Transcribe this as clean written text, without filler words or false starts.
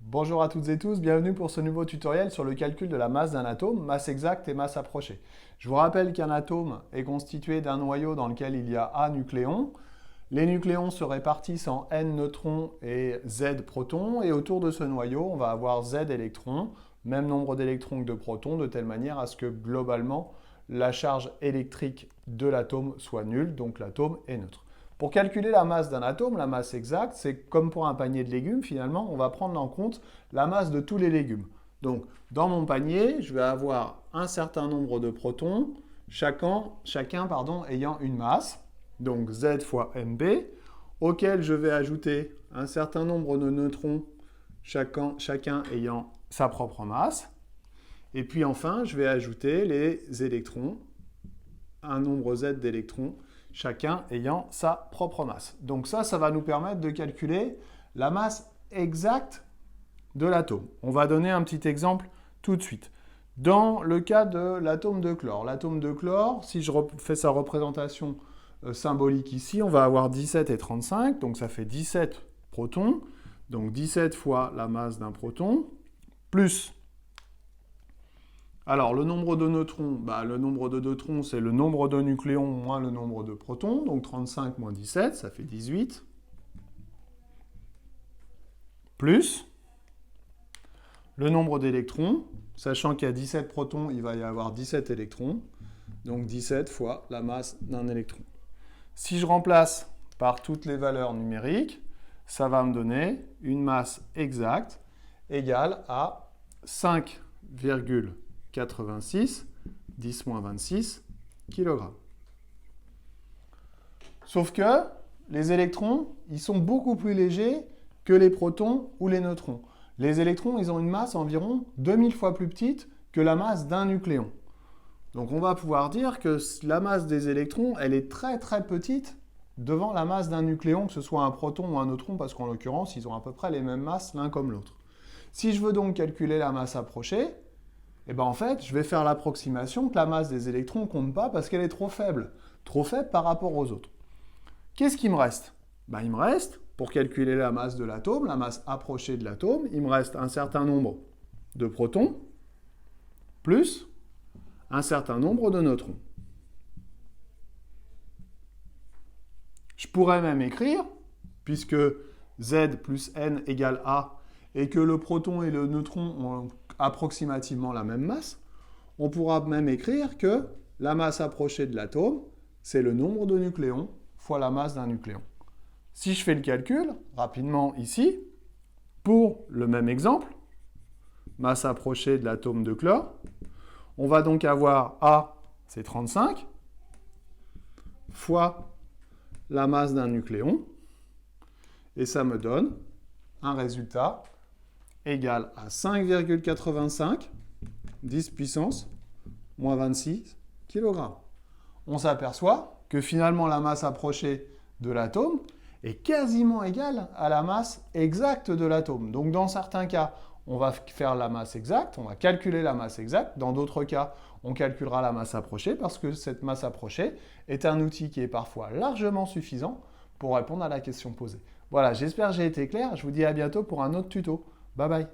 Bonjour à toutes et tous, bienvenue pour ce nouveau tutoriel sur le calcul de la masse d'un atome, masse exacte et masse approchée. Je vous rappelle qu'un atome est constitué d'un noyau dans lequel il y a A nucléons. Les nucléons se répartissent en N neutrons et Z protons, et autour de ce noyau, on va avoir Z électrons, même nombre d'électrons que de protons, de telle manière à ce que globalement, la charge électrique de l'atome soit nulle, donc l'atome est neutre. Pour calculer la masse d'un atome, la masse exacte, c'est comme pour un panier de légumes, finalement, on va prendre en compte la masse de tous les légumes. Donc, dans mon panier, je vais avoir un certain nombre de protons, chacun ayant une masse, donc Z fois MB, auquel je vais ajouter un certain nombre de neutrons, chacun ayant sa propre masse. Et puis enfin, je vais ajouter les électrons, un nombre Z d'électrons, chacun ayant sa propre masse. Donc ça va nous permettre de calculer la masse exacte de l'atome. On va donner un petit exemple tout de suite. Dans le cas de l'atome de chlore, si je fais sa représentation symbolique ici, on va avoir 17 et 35, donc ça fait 17 protons, donc 17 fois la masse d'un proton, plus... Alors, le nombre de neutrons, c'est le nombre de nucléons moins le nombre de protons, donc 35 moins 17, ça fait 18, plus le nombre d'électrons, sachant qu'il y a 17 protons, il va y avoir 17 électrons, donc 17 fois la masse d'un électron. Si je remplace par toutes les valeurs numériques, ça va me donner une masse exacte égale à 5,86 10-26 kg. Sauf que les électrons, ils sont beaucoup plus légers que les protons ou les neutrons. Les électrons, ils ont une masse environ 2000 fois plus petite que la masse d'un nucléon. Donc on va pouvoir dire que la masse des électrons, elle est très très petite devant la masse d'un nucléon, que ce soit un proton ou un neutron, parce qu'en l'occurrence, ils ont à peu près les mêmes masses l'un comme l'autre. Si je veux donc calculer la masse approchée, en fait, je vais faire l'approximation que la masse des électrons ne compte pas parce qu'elle est trop faible par rapport aux autres. Qu'est-ce qu'il me reste? Il me reste, pour calculer la masse de l'atome, la masse approchée de l'atome, il me reste un certain nombre de protons plus un certain nombre de neutrons. Je pourrais même écrire, puisque Z plus N égale A, et que le proton et le neutron ont approximativement la même masse, on pourra même écrire que la masse approchée de l'atome, c'est le nombre de nucléons fois la masse d'un nucléon. Si je fais le calcul, rapidement ici, pour le même exemple, masse approchée de l'atome de chlore, on va donc avoir A, c'est 35, fois la masse d'un nucléon, et ça me donne un résultat égal à 5,85 10 puissance moins 26 kg. On s'aperçoit que finalement la masse approchée de l'atome est quasiment égale à la masse exacte de l'atome. Donc dans certains cas, on va faire la masse exacte, on va calculer la masse exacte. Dans d'autres cas, on calculera la masse approchée parce que cette masse approchée est un outil qui est parfois largement suffisant pour répondre à la question posée. Voilà, j'espère que j'ai été clair. Je vous dis à bientôt pour un autre tuto. Bye bye.